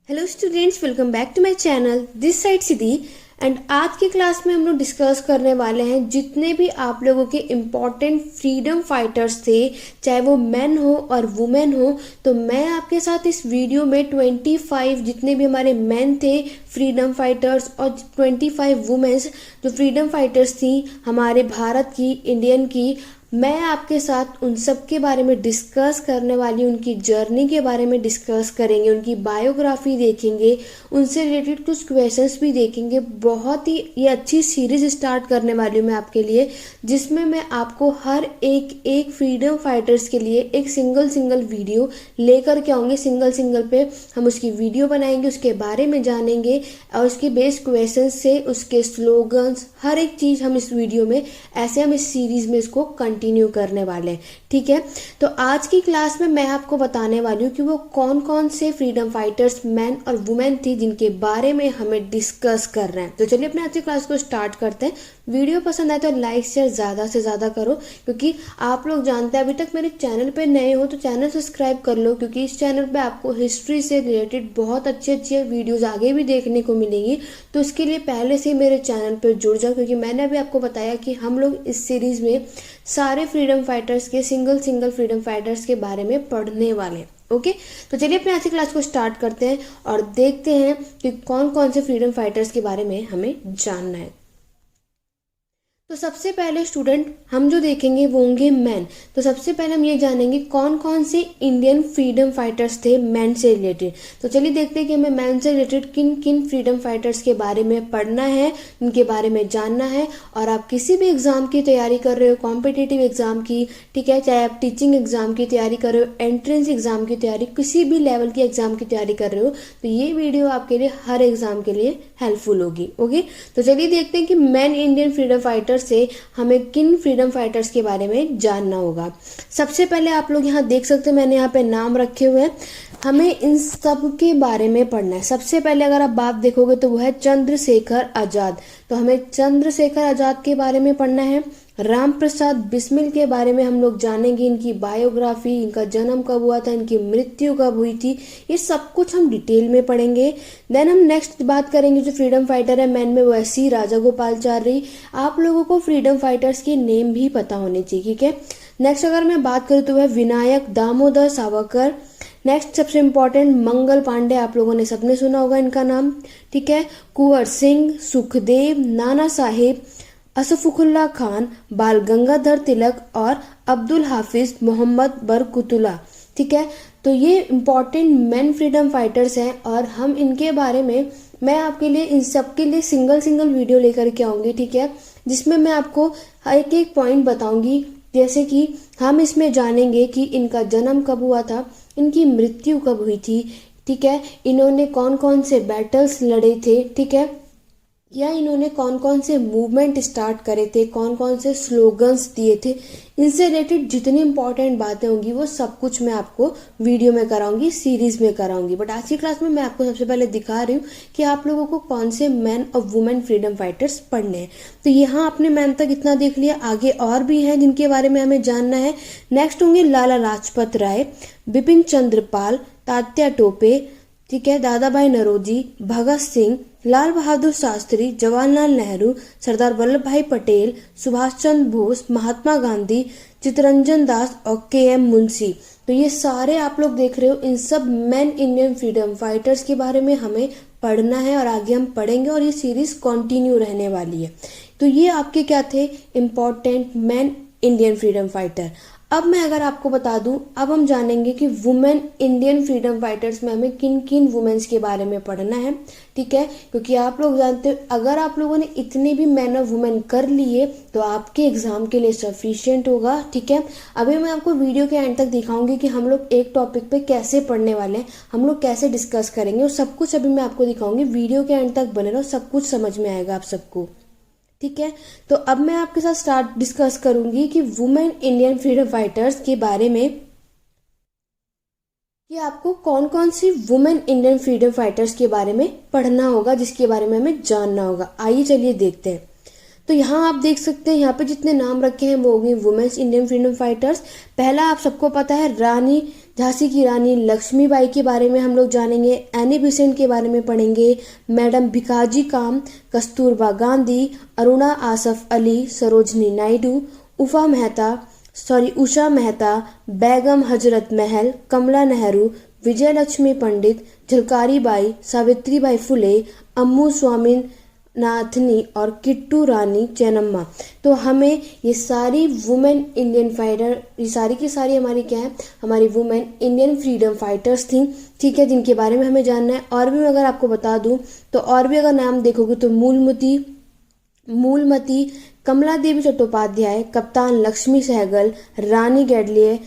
Hello students, welcome back to my channel. This side Siddhi and आज की class में हम लोग डिस्कस करने वाले हैं जितने भी आप लोगों के इम्पोर्टेंट फ्रीडम फाइटर्स थे, चाहे वो मेन हो और वुमेन हो। तो मैं आपके साथ इस वीडियो में 25 जितने भी हमारे मेन थे फ्रीडम फाइटर्स और 25 वुमेन्स जो फ्रीडम फाइटर्स थी हमारे भारत की, इंडियन की, मैं आपके साथ उन सब के बारे में डिस्कस करने वाली, उनकी जर्नी के बारे में डिस्कस करेंगे, उनकी बायोग्राफी देखेंगे, उनसे रिलेटेड कुछ क्वेश्चंस भी देखेंगे। बहुत ही ये अच्छी सीरीज स्टार्ट करने वाली हूँ मैं आपके लिए, जिसमें मैं आपको हर एक फ्रीडम फाइटर्स के लिए एक सिंगल वीडियो लेकर के आऊँगी। सिंगल पे हम उसकी वीडियो बनाएंगे, उसके बारे में जानेंगे और उसके बेस्ड क्वेश्चन से उसके स्लोगन्स, हर एक चीज़ हम इस वीडियो में, ऐसे हम इस सीरीज में इसको कंटिन्यू करने वाले हैं। ठीक है, तो आज की क्लास में मैं आपको बताने वाली हूँ कि वो कौन कौन से फ्रीडम फाइटर्स मैन और वुमेन थी जिनके बारे में हमें डिस्कस कर रहे हैं। तो चलिए अपने आज की क्लास को स्टार्ट करते हैं। वीडियो पसंद आए तो लाइक शेयर ज़्यादा से ज़्यादा करो, क्योंकि आप लोग जानते हैं अभी तक मेरे चैनल पे नए हो तो चैनल सब्सक्राइब कर लो, क्योंकि इस चैनल पे आपको हिस्ट्री से रिलेटेड बहुत अच्छे वीडियोज़ आगे भी देखने को मिलेंगी। तो इसके लिए पहले से मेरे चैनल पर जुड़ जाओ, क्योंकि मैंने अभी आपको बताया कि हम लोग इस सीरीज़ में सारे फ्रीडम फाइटर्स के सिंगल फ्रीडम फाइटर्स के बारे में पढ़ने वाले हैं। ओके, तो चलिए अपने आज की क्लास को स्टार्ट करते हैं और देखते हैं कि कौन कौन से फ्रीडम फाइटर्स के बारे में हमें जानना है। तो सबसे पहले स्टूडेंट हम जो देखेंगे वो होंगे मैन। तो सबसे पहले हम ये जानेंगे कौन कौन से इंडियन फ्रीडम फाइटर्स थे मैन से रिलेटेड। तो चलिए देखते हैं कि हमें मैन से रिलेटेड किन किन फ्रीडम फाइटर्स के बारे में पढ़ना है, उनके बारे में जानना है। और आप किसी भी एग्जाम की तैयारी कर रहे हो, कॉम्पिटिटिव एग्जाम की, ठीक है, चाहे आप टीचिंग एग्जाम की तैयारी कर रहे हो, एंट्रेंस एग्जाम की तैयारी, किसी भी लेवल की एग्जाम की तैयारी कर रहे हो, तो ये वीडियो आपके लिए हर एग्जाम के लिए हेल्पफुल होगी। ओके, तो चलिए देखते हैं कि मैन इंडियन फ्रीडम फाइटर्स से हमें किन फ्रीडम फाइटर्स के बारे में जानना होगा। सबसे पहले आप लोग यहाँ देख सकते हैं, मैंने यहाँ पे नाम रखे हुए हैं, हमें इन सब के बारे में पढ़ना है। सबसे पहले अगर आप बात देखोगे तो वो है चंद्रशेखर आजाद। तो हमें चंद्रशेखर आजाद के बारे में पढ़ना है। राम प्रसाद बिस्मिल के बारे में हम लोग जानेंगे, इनकी बायोग्राफी, इनका जन्म कब हुआ था, इनकी मृत्यु कब हुई थी, ये सब कुछ हम डिटेल में पढ़ेंगे। देन हम नेक्स्ट बात करेंगे जो फ्रीडम फाइटर है मैन में, वो है सी राजागोपालाचारी। आप लोगों को फ्रीडम फाइटर्स के नेम भी पता होने चाहिए, ठीक है। नेक्स्ट अगर मैं बात करूँ तो वह विनायक दामोदर सावरकर। नेक्स्ट सबसे इम्पोर्टेंट मंगल पांडे, आप लोगों ने सबने सुना होगा इनका नाम, ठीक है। कुंवर सिंह, सुखदेव, नाना साहेब, असफुकुल्ला खान, बाल गंगाधर तिलक और अब्दुल हाफिज मोहम्मद बरकुतुल्ला, ठीक है। तो ये इम्पोर्टेंट मेन फ्रीडम फाइटर्स हैं और हम इनके बारे में, मैं आपके लिए इन सब के लिए सिंगल वीडियो लेकर के आऊँगी, ठीक है, जिसमें मैं आपको एक एक पॉइंट बताऊँगी। जैसे कि हम इसमें जानेंगे कि इनका जन्म कब हुआ था, इनकी मृत्यु कब हुई थी, ठीक है, इन्होंने कौन कौन से बैटल्स लड़े थे, ठीक है, या इन्होंने कौन कौन से मूवमेंट स्टार्ट करे थे, कौन कौन से स्लोगन्स दिए थे। इनसे रिलेटेड जितनी इंपॉर्टेंट बातें होंगी वो सब कुछ मैं आपको वीडियो में कराऊंगी, सीरीज में कराऊंगी। बट आज की क्लास में मैं आपको सबसे पहले दिखा रही हूँ कि आप लोगों को कौन से मैन और वुमेन फ्रीडम फाइटर्स पढ़ने हैं। तो यहाँ आपने मैन तक इतना देख लिया, आगे और भी हैं जिनके बारे में हमें जानना है। नेक्स्ट होंगे लाला लाजपत राय, बिपिन चंद्र पाल, तात्या टोपे, ठीक है, दादा भाई नौरोजी, भगत सिंह, लाल बहादुर शास्त्री, जवाहरलाल नेहरू, सरदार वल्लभ भाई पटेल, सुभाष चंद्र बोस, महात्मा गांधी, चित्तरंजन दास और के.एम. मुंशी। तो ये सारे आप लोग देख रहे हो, इन सब मैन इंडियन फ्रीडम फाइटर्स के बारे में हमें पढ़ना है और आगे हम पढ़ेंगे और ये सीरीज कंटिन्यू रहने वाली है। तो ये आपके क्या थे, important man Indian freedom fighter. अब मैं अगर आपको बता दूं, अब हम जानेंगे कि वुमेन इंडियन फ्रीडम फाइटर्स में हमें किन किन वुमेन्स के बारे में पढ़ना है, ठीक है, क्योंकि आप लोग जानते हो अगर आप लोगों ने इतने भी मैन और वुमेन कर लिए तो आपके एग्जाम के लिए सफिशिएंट होगा, ठीक है। अभी मैं आपको वीडियो के एंड तक दिखाऊंगी कि हम लोग एक टॉपिक पे कैसे पढ़ने वाले हैं, हम लोग कैसे डिस्कस करेंगे, और सब कुछ अभी मैं आपको दिखाऊंगी। वीडियो के एंड तक बने रहो, सब कुछ समझ में आएगा आप सबको, ठीक है। तो अब मैं आपके साथ स्टार्ट डिस्कस करूंगी कि वुमेन इंडियन फ्रीडम फाइटर्स के बारे में, कि आपको कौन कौन सी वुमेन इंडियन फ्रीडम फाइटर्स के बारे में पढ़ना होगा, जिसके बारे में हमें जानना होगा। आइए चलिए देखते हैं। तो यहाँ आप देख सकते हैं, यहाँ पे जितने नाम रखे हैं वो होंगे वुमेन्स इंडियन फ्रीडम फाइटर्स। पहला आप सबको पता है रानी झांसी की रानी लक्ष्मीबाई के बारे में हम लोग जानेंगे, एनी बेसेंट के बारे में पढ़ेंगे, मैडम भिकाजी काम, कस्तूरबा गांधी, अरुणा आसफ अली, सरोजनी नायडू, उषा मेहता, बेगम हजरत महल, कमला नेहरू, विजयलक्ष्मी पंडित, झलकारी बाई, सावित्री बाई फुले, अम्मू स्वामीनाथनी और किट्टू रानी चेन्नम्मा। तो हमें ये सारी वुमेन इंडियन फाइटर, ये सारी की सारी हमारी क्या है, हमारी वुमेन इंडियन फ्रीडम फाइटर्स थी, ठीक है, जिनके बारे में हमें जानना है। और भी मैं अगर आपको बता दूं तो और भी अगर नाम देखोगे तो मूलमती, कमला देवी चट्टोपाध्याय, कप्तान लक्ष्मी सहगल, रानी गैडलिए,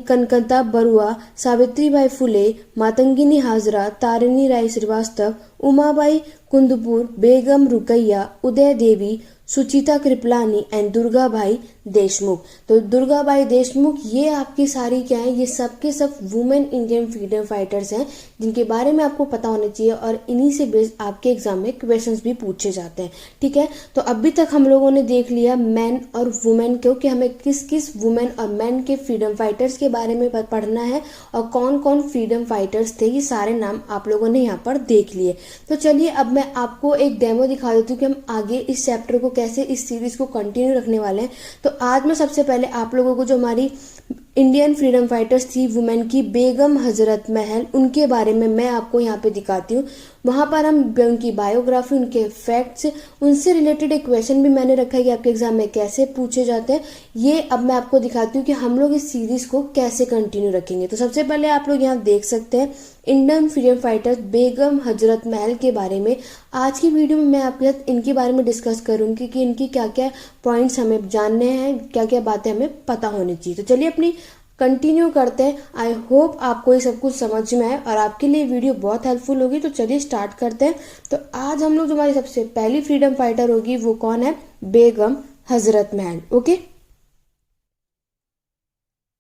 कनकत्ता बरुआ, सावित्रीबाई फुले, मातंगिनी हाजरा, तारिणी राय श्रीवास्तव, उमाबाई कुंदपुर, बेगम रुकैया, उदय देवी, सुचिता कृपलानी एंड दुर्गाबाई देशमुख। तो दुर्गाबाई देशमुख ये आपकी सारी क्या है, ये सब के सब वुमेन इंडियन फ्रीडम फाइटर्स हैं जिनके बारे में आपको पता होना चाहिए और इन्हीं से बेस्ड आपके एग्जाम में क्वेश्चंस भी पूछे जाते हैं, ठीक है। तो अभी तक हम लोगों ने देख लिया मैन और वुमेन, क्योंकि हमें किस किस वुमेन और मैन के फ्रीडम फाइटर्स के बारे में पढ़ना है और कौन कौन फ्रीडम फाइटर्स थे, ये सारे नाम आप लोगों ने यहाँ पर देख लिए। तो चलिए अब मैं आपको एक डेमो दिखा देती हूँ कि हम आगे इस चैप्टर को कैसे, इस सीरीज को कंटिन्यू रखने वाले हैं। तो आज मैं सबसे पहले आप लोगों को जो हमारी इंडियन फ्रीडम फाइटर्स थी वुमेन की, बेगम हजरत महल, उनके बारे में मैं आपको यहाँ पे दिखाती हूँ। वहां पर हम उनकी बायोग्राफी, उनके फैक्ट्स, उनसे रिलेटेड एक क्वेश्चन भी मैंने रखा है कि आपके एग्जाम में कैसे पूछे जाते हैं। ये अब मैं आपको दिखाती हूँ कि हम लोग इस सीरीज को कैसे कंटिन्यू रखेंगे। तो सबसे पहले आप लोग यहाँ देख सकते हैं Indian freedom fighters Begum Hazrat Mahal के बारे में। आज की वीडियो में मैं आपके साथ इनके बारे में डिस्कस करूंगी कि इनकी क्या क्या पॉइंट्स हमें जानने हैं, क्या क्या बातें हमें पता होनी चाहिए। तो चलिए अपनी कंटिन्यू करते हैं। आई होप आपको ये सब कुछ समझ में आए और आपके लिए वीडियो बहुत हेल्पफुल होगी। तो चलिए स्टार्ट करते हैं। तो आज हम लोग जो हमारी सबसे पहली फ्रीडम फाइटर होगी वो कौन है, बेगम हजरत महल। ओके,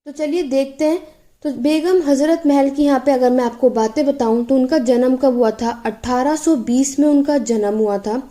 तो चलिए देखते हैं। तो बेगम हजरत महल की यहाँ पे अगर मैं आपको बातें बताऊं तो उनका जन्म कब हुआ था, 1820 में उनका जन्म हुआ था।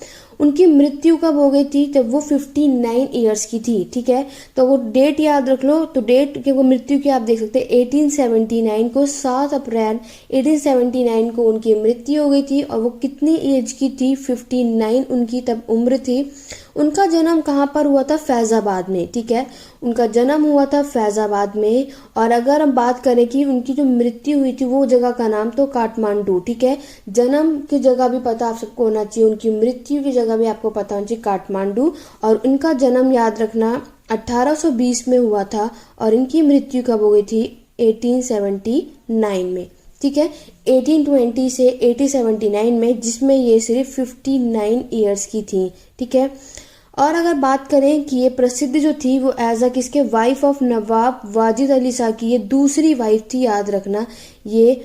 उनकी मृत्यु कब हो गई थी, जब वो 59 ईयर्स की थी, ठीक है। तो वो डेट याद रख लो। तो डेट के वो मृत्यु की आप देख सकते हैं 1879 को, 7 अप्रैल 1879 को उनकी मृत्यु हो गई थी। और वो कितनी एज की थी, 59 उनकी तब उम्र थी। उनका जन्म कहाँ पर हुआ था, फैजाबाद में, ठीक है। उनका जन्म हुआ था फैजाबाद में। और अगर हम बात करें कि उनकी जो मृत्यु हुई थी वो जगह का नाम तो काठमांडू, ठीक है। जन्म की जगह भी पता आप सबको होना चाहिए, उनकी मृत्यु की जगह भी आपको पता होना चाहिए, काठमांडू। और उनका जन्म याद रखना 1820 में हुआ था और इनकी मृत्यु कब हो गई थी, 1879 में, ठीक है। 1820 से 1879 में, जिसमें ये सिर्फ 59 ईयर्स की थी, ठीक है। और अगर बात करें कि ये प्रसिद्ध जो थी वो एज अ किसके, वाइफ ऑफ नवाब वाजिद अली शाह की ये दूसरी वाइफ थी, याद रखना। ये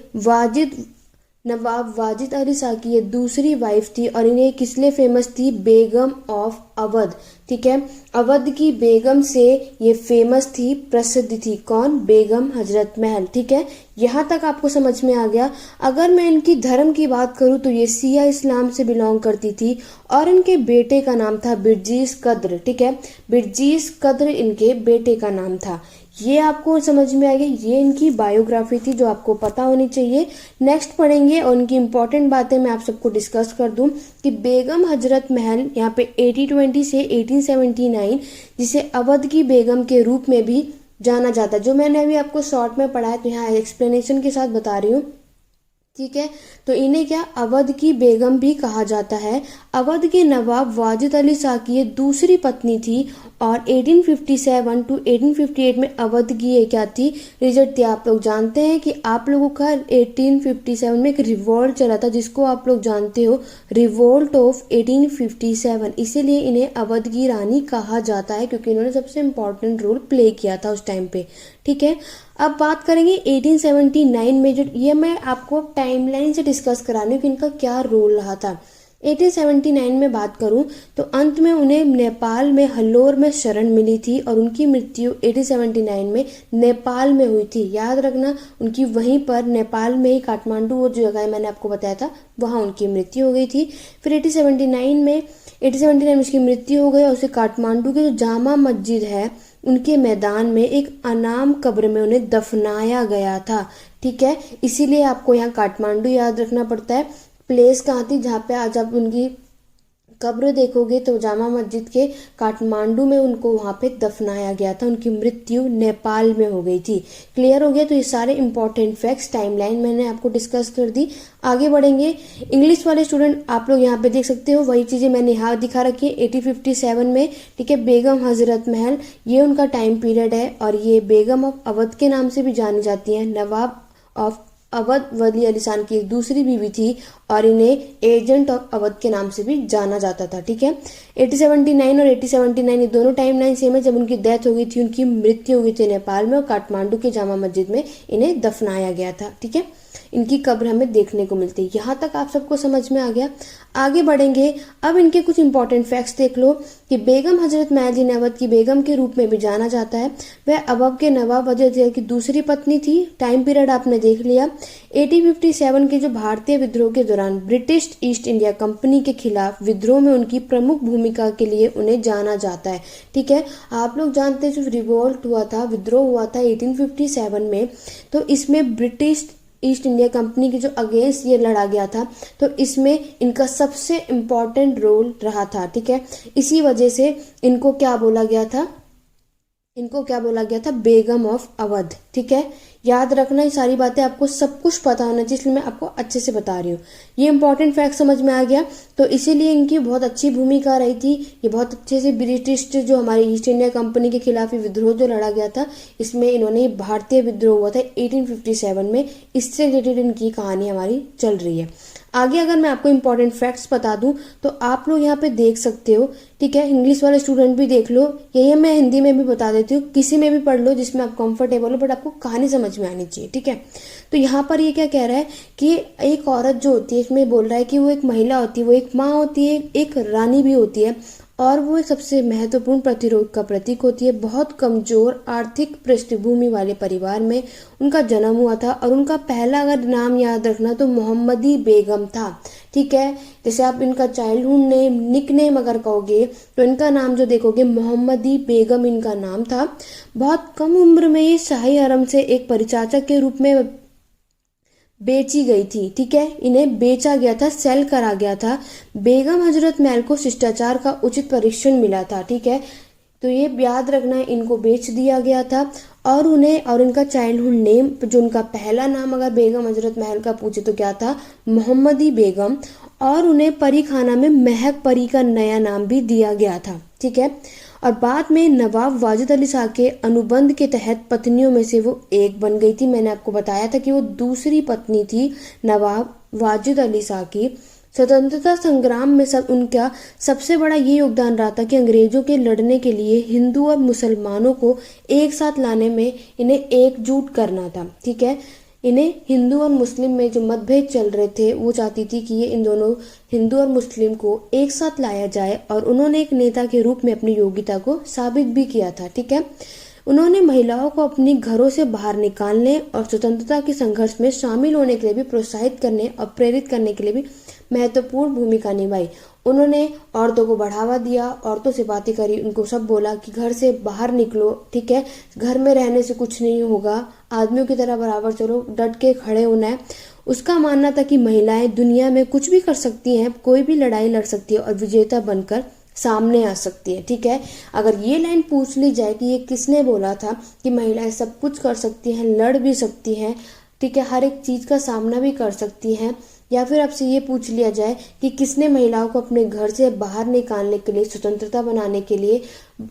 नवाब वाजिद अली शाह की ये दूसरी वाइफ थी। और इन्हें किस लिए फेमस थी, बेगम ऑफ अवध, ठीक है। अवध की बेगम से ये फेमस थी, प्रसिद्ध थी। कौन, बेगम हजरत महल, ठीक है। यहाँ तक आपको समझ में आ गया। अगर मैं इनकी धर्म की बात करूँ तो ये सिया इस्लाम से बिलोंग करती थी और इनके बेटे का नाम था बिरजीस कद्र, ठीक है। बिरजीस कद्र इनके बेटे का नाम था। ये आपको समझ में आ गया। ये इनकी बायोग्राफी थी जो आपको पता होनी चाहिए। नेक्स्ट पढ़ेंगे और उनकी इंपॉर्टेंट बातें मैं आप सबको डिस्कस कर दूं कि बेगम हजरत महल यहाँ पे 1820 से 1879, जिसे अवध की बेगम के रूप में भी जाना जाता है, जो मैंने अभी आपको शॉर्ट में पढ़ा है, तो यहाँ एक्सप्लेनेशन के साथ बता रही हूँ, ठीक है। तो इन्हें क्या, अवध की बेगम भी कहा जाता है। अवध के नवाब वाजिद अली शाह की ये दूसरी पत्नी थी और 1857 टू 1858 में अवध की ये क्या थी, रिजल्ट थी। आप लोग जानते हैं कि आप लोगों का 1857 में एक रिवोल्ट चला था, जिसको आप लोग जानते हो, रिवोल्ट ऑफ 1857। इसीलिए इन्हें अवध की रानी कहा जाता है, क्योंकि इन्होंने सबसे इम्पोर्टेंट रोल प्ले किया था उस टाइम पे, ठीक है। अब बात करेंगे 1879 में, जो ये मैं आपको टाइमलाइन से डिस्कस करा रही हूँ कि इनका क्या रोल रहा था। 1879 में बात करूं तो अंत में उन्हें नेपाल में हल्लोर में शरण मिली थी और उनकी मृत्यु 1879 में नेपाल में हुई थी। याद रखना, उनकी वहीं पर नेपाल में ही, काठमांडू वो जो जगह है मैंने आपको बताया था, वहाँ उनकी मृत्यु हो गई थी। फिर 1879 में उसकी मृत्यु हो गई और उसे काठमांडू के जो जामा मस्जिद है उनके मैदान में एक अनाम कब्र में उन्हें दफनाया गया था। ठीक है, इसीलिए आपको यहाँ काठमांडू याद रखना पड़ता है। प्लेस कहाँ थी जहाँ पे आज आप उनकी कब्र देखोगे तो जामा मस्जिद के काठमांडू में उनको वहां पे दफनाया गया था। उनकी मृत्यु नेपाल में हो गई थी। क्लियर हो गया? तो ये सारे इंपॉर्टेंट फैक्ट्स, टाइमलाइन मैंने आपको डिस्कस कर दी। आगे बढ़ेंगे। इंग्लिश वाले स्टूडेंट आप लोग यहाँ पे देख सकते हो, वही चीजें मैंने यहाँ दिखा रखी है 1857 में। ठीक है, बेगम हजरत महल, ये उनका टाइम पीरियड है और ये बेगम ऑफ अवध के नाम से भी जानी जाती है। नवाब ऑफ अवध वली अली शान की एक दूसरी बीवी थी और इन्हें एजेंट ऑफ अवध के नाम से भी जाना जाता था। ठीक है, 1879 और 1879 ये दोनों टाइम लाइन सेम है। जब उनकी डेथ हो गई थी, उनकी मृत्यु हो गई थी नेपाल में और काठमांडू के जामा मस्जिद में इन्हें दफनाया गया था। ठीक है, इनकी कब्र हमें देखने को मिलती है। यहाँ तक आप सबको समझ में आ गया? आगे बढ़ेंगे। अब इनके कुछ इंपॉर्टेंट फैक्ट्स देख लो कि बेगम हजरत महल जिन्हें अवध की बेगम के रूप में भी जाना जाता है, वह अवध के नवाब वजीर की दूसरी पत्नी थी। टाइम पीरियड आपने देख लिया। 1857 के जो भारतीय विद्रोह के दौरान ब्रिटिश ईस्ट इंडिया कंपनी के खिलाफ विद्रोह में उनकी प्रमुख भूमिका के लिए उन्हें जाना जाता है। ठीक है, आप लोग जानते हैं जो रिवोल्ट हुआ था, विद्रोह हुआ था 1857 में, तो इसमें ब्रिटिश ईस्ट इंडिया कंपनी के जो अगेंस्ट ये लड़ा गया था, तो इसमें इनका सबसे इम्पोर्टेंट रोल रहा था। ठीक है, इसी वजह से इनको क्या बोला गया था? इनको क्या बोला गया था? बेगम ऑफ अवध। ठीक है, याद रखना, ये सारी बातें आपको सब कुछ पता होना चाहिए, इसलिए मैं आपको अच्छे से बता रही हूँ। ये इंपॉर्टेंट फैक्ट समझ में आ गया, तो इसीलिए इनकी बहुत अच्छी भूमिका रही थी। ये बहुत अच्छे से ब्रिटिश जो हमारी ईस्ट इंडिया कंपनी के खिलाफ विद्रोह जो लड़ा गया था, इसमें इन्होंने भारतीय विद्रोह हुआ था 1857 में, इससे रिलेटेड इनकी कहानी हमारी चल रही है। आगे अगर मैं आपको इंपॉर्टेंट फैक्ट्स बता दूं तो आप लोग यहाँ पे देख सकते हो। ठीक है, इंग्लिश वाले स्टूडेंट भी देख लो, यही मैं हिंदी में भी बता देती हूँ, किसी में भी पढ़ लो जिसमें आप कंफर्टेबल हो, बट आपको कहानी समझ में आनी चाहिए। ठीक है, तो यहाँ पर ये क्या कह रहा है कि एक औरत जो होती है, इसमें बोल रहा है कि वो एक महिला होती है, वो एक माँ होती है, एक रानी भी होती है और वो एक सबसे महत्वपूर्ण प्रतिरोध का प्रतीक होती है। बहुत कमजोर आर्थिक पृष्ठभूमि वाले परिवार में उनका जन्म हुआ था और उनका पहला अगर नाम याद रखना तो मोहम्मदी बेगम था। ठीक है, जैसे आप इनका चाइल्डहुड नेम, निक नेम अगर कहोगे तो इनका नाम जो देखोगे मोहम्मदी बेगम इनका नाम था। बहुत कम उम्र में ये शाही हरम से एक परिचारक के रूप में बेची गई थी। ठीक है, इन्हें बेचा गया था, सेल करा गया था। बेगम हजरत महल को शिष्टाचार का उचित परीक्षण मिला था। ठीक है, तो ये याद रखना है, इनको बेच दिया गया था और उन्हें, और इनका चाइल्डहुड नेम जो उनका पहला नाम अगर बेगम हजरत महल का पूछे तो क्या था? मोहम्मदी बेगम। और उन्हें परी खाना में महक परी का नया नाम भी दिया गया था। ठीक है, और बाद में नवाब वाजिद अली शाह के अनुबंध के तहत पत्नियों में से वो एक बन गई थी। मैंने आपको बताया था कि वो दूसरी पत्नी थी नवाब वाजिद अली शाह की। स्वतंत्रता संग्राम में उनका सबसे बड़ा ये योगदान रहा था कि अंग्रेजों के लड़ने के लिए हिंदू और मुसलमानों को एक साथ लाने में इन्हें एकजुट करना था। ठीक है, इन्हें हिंदू और मुस्लिम में जो मतभेद चल रहे थे, वो चाहती थी कि ये इन दोनों हिंदू और मुस्लिम को एक साथ लाया जाए और उन्होंने एक नेता के रूप में अपनी योग्यता को साबित भी किया था। ठीक है, उन्होंने महिलाओं को अपनी घरों से बाहर निकालने और स्वतंत्रता के संघर्ष में शामिल होने के लिए भी प्रोत्साहित करने और प्रेरित करने के लिए भी महत्वपूर्ण भूमिका निभाई। उन्होंने औरतों को बढ़ावा दिया, औरतों से बातें करी, उनको सब बोला कि घर से बाहर निकलो। ठीक है, घर में रहने से कुछ नहीं होगा, आदमियों की तरह बराबर चलो, डट के खड़े होना है। उसका मानना था कि महिलाएं दुनिया में कुछ भी कर सकती हैं, कोई भी लड़ाई लड़ सकती है और विजेता बनकर सामने आ सकती है। ठीक है, अगर ये लाइन पूछ ली जाए कि ये किसने बोला था कि महिलाएं सब कुछ कर सकती हैं, लड़ भी सकती हैं, ठीक है, हर एक चीज का सामना भी कर सकती हैं, या फिर आपसे ये पूछ लिया जाए कि किसने महिलाओं को अपने घर से बाहर निकालने के लिए, स्वतंत्रता बनाने के लिए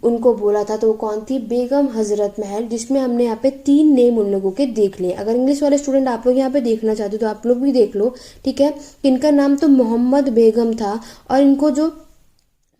उनको बोला था, तो वो कौन थी? बेगम हजरत महल, जिसमें हमने यहाँ पे 3 नेम उन लोगों के देख लिए। अगर इंग्लिश वाले स्टूडेंट आप लोग यहाँ पे देखना चाहते हो तो आप लोग भी देख लो। ठीक है, इनका नाम तो मोहम्मद बेगम था और इनको जो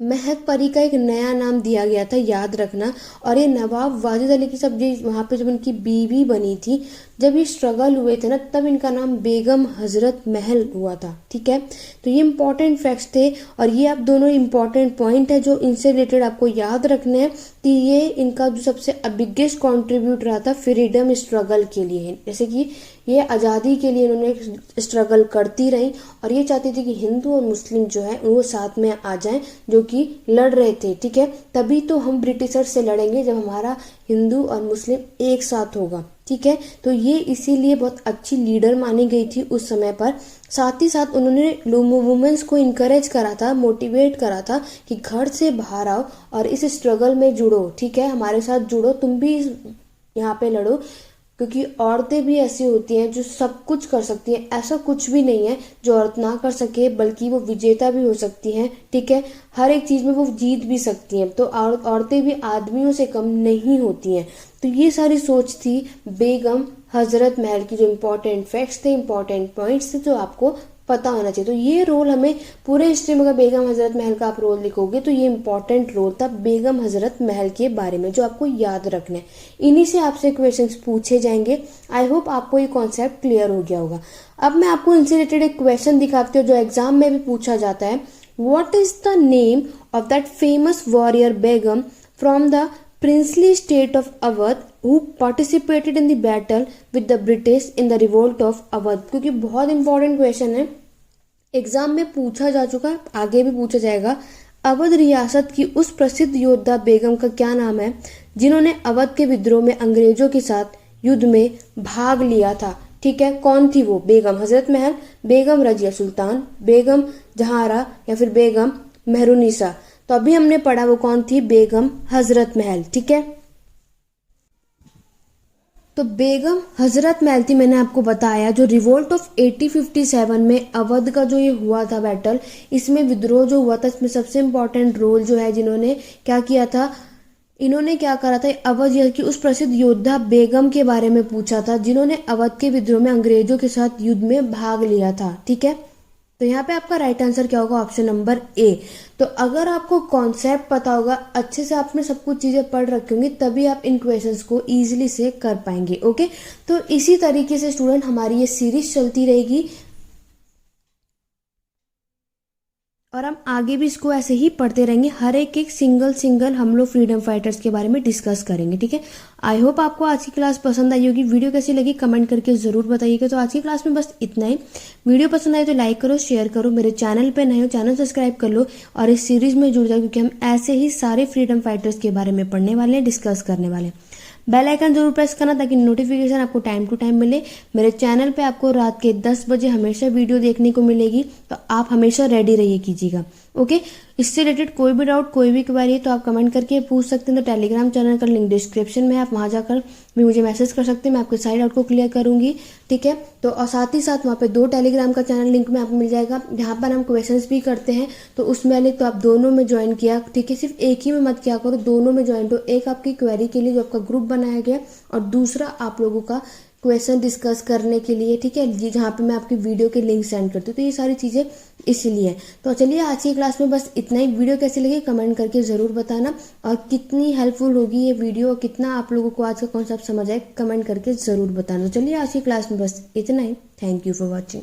महक परी का एक नया नाम दिया गया था, याद रखना। और ये नवाब वाजिद अली की सब ये वहाँ पे जब इनकी बीवी बनी थी, जब ये स्ट्रगल हुए थे ना, तब इनका नाम बेगम हजरत महल हुआ था। ठीक है, तो ये इंपॉर्टेंट फैक्ट्स थे और ये आप दोनों इंपॉर्टेंट पॉइंट है जो इनसे रिलेटेड आपको याद रखने हैं कि ये इनका जो सबसे बिगेस्ट कॉन्ट्रीब्यूट रहा था फ्रीडम स्ट्रगल के लिए। जैसे कि ये आज़ादी के लिए इन्होंने स्ट्रगल करती रही और ये चाहती थी कि हिंदू और मुस्लिम जो है वो साथ में आ जाएं, जो कि लड़ रहे थे। ठीक है, तभी तो हम ब्रिटिशर से लड़ेंगे जब हमारा हिंदू और मुस्लिम एक साथ होगा। ठीक है, तो ये इसीलिए बहुत अच्छी लीडर मानी गई थी उस समय पर। साथ ही साथ उन्होंने वुमेन्स को इनकरेज करा था, मोटिवेट करा था कि घर से बाहर आओ और इस स्ट्रगल में जुड़ो। ठीक है, हमारे साथ जुड़ो, तुम भी यहाँ पे लड़ो, क्योंकि औरतें भी ऐसी होती हैं जो सब कुछ कर सकती हैं। ऐसा कुछ भी नहीं है जो औरत ना कर सके, बल्कि वो विजेता भी हो सकती हैं। ठीक है, हर एक चीज़ में वो जीत भी सकती हैं। तो औरतें भी आदमियों से कम नहीं होती हैं। तो ये सारी सोच थी बेगम हजरत महल की। जो इम्पोर्टेंट फैक्ट्स थे, इम्पोर्टेंट पॉइंट्स थे जो आपको पता होना चाहिए। तो ये रोल हमें पूरे हिस्ट्री में, अगर बेगम हजरत महल का आप रोल लिखोगे तो ये इंपॉर्टेंट रोल था बेगम हजरत महल के बारे में, जो आपको याद रखना है। इन्हीं से आपसे क्वेश्चंस पूछे जाएंगे। आई होप आपको ये कॉन्सेप्ट क्लियर हो गया होगा। अब मैं आपको इनसे रिलेटेड एक क्वेश्चन दिखाती हूँ जो एग्जाम में भी पूछा जाता है। What is the name of that famous warrior Begum from the princely state of Awadh who participated in the battle with the British in the revolt of Awadh? क्योंकि बहुत इंपॉर्टेंट क्वेश्चन है, एग्जाम में पूछा जा चुका है, आगे भी पूछा जाएगा। अवध रियासत की उस प्रसिद्ध योद्धा बेगम का क्या नाम है जिन्होंने अवध के विद्रोह में अंग्रेजों के साथ युद्ध में भाग लिया था? ठीक है, कौन थी वो? बेगम हजरत महल, बेगम रजिया सुल्तान, बेगम जहारा या फिर बेगम मेहरुनिसा? तो अभी हमने पढ़ा वो कौन थी, बेगम हजरत महल। ठीक है, तो बेगम हजरत महल थी, मैंने आपको बताया। जो रिवोल्ट ऑफ 1857 में अवध का जो ये हुआ था बैटल, इसमें विद्रोह जो हुआ था, इसमें सबसे इंपॉर्टेंट रोल जो है जिन्होंने क्या किया था, इन्होंने क्या करा था, अवध की उस प्रसिद्ध योद्धा बेगम के बारे में पूछा था जिन्होंने अवध के विद्रोह में अंग्रेजों के साथ युद्ध में भाग लिया था। ठीक है, तो यहाँ पे आपका राइट आंसर क्या होगा, ऑप्शन नंबर ए। तो अगर आपको कॉन्सेप्ट पता होगा, अच्छे से आपने सब कुछ चीजें पढ़ रखी होंगी, तभी आप इन क्वेश्चंस को इजीली से कर पाएंगे। ओके, तो इसी तरीके से स्टूडेंट हमारी ये सीरीज चलती रहेगी और हम आगे भी इसको ऐसे ही पढ़ते रहेंगे। हर एक सिंगल हम लोग फ्रीडम फाइटर्स के बारे में डिस्कस करेंगे। ठीक है, आई होप आपको आज की क्लास पसंद आई होगी। वीडियो कैसी लगी कमेंट करके जरूर बताइएगा। तो आज की क्लास में बस इतना ही। वीडियो पसंद आए तो लाइक करो, शेयर करो, मेरे चैनल पे नए हो चैनल सब्सक्राइब कर लो और इस सीरीज में जुड़ जाओ, क्योंकि हम ऐसे ही सारे फ्रीडम फाइटर्स के बारे में पढ़ने वाले हैं, डिस्कस करने वाले हैं। बेल आइकन जरूर प्रेस करना ताकि नोटिफिकेशन आपको टाइम टू टाइम मिले। मेरे चैनल पे आपको रात के 10 बजे हमेशा वीडियो देखने को मिलेगी, तो आप हमेशा रेडी रहिए कीजिएगा। ओके, इससे रिलेटेड कोई भी डाउट, कोई भी क्वेरी है तो आप कमेंट करके पूछ सकते हैं। तो टेलीग्राम चैनल का लिंक डिस्क्रिप्शन में है, आप वहां जाकर भी मुझे मैसेज कर सकते हैं, मैं आपके सारे डाउट को क्लियर करूंगी। ठीक है, तो और साथ ही साथ वहाँ पे 2 टेलीग्राम का चैनल लिंक में आपको मिल जाएगा, जहाँ पर हम क्वेश्चंस भी करते हैं। तो उसमें वाले तो आप दोनों में ज्वाइन किया। ठीक है, सिर्फ एक ही में मत किया करो, दोनों में ज्वाइन हो। एक आपकी क्वेरी के लिए जो आपका ग्रुप बनाया गया और दूसरा आप लोगों का क्वेश्चन डिस्कस करने के लिए। ठीक है, जहाँ पे मैं आपकी वीडियो के लिंक सेंड करती हूँ। तो ये सारी चीज़ें इसीलिए। तो चलिए आज की क्लास में बस इतना ही। वीडियो कैसी लगी कमेंट करके ज़रूर बताना, और कितनी हेल्पफुल होगी ये वीडियो, कितना आप लोगों को आज का कॉन्सेप्ट समझ आए कमेंट करके ज़रूर बताना। चलिए आज की क्लास में बस इतना ही। Thank you for watching.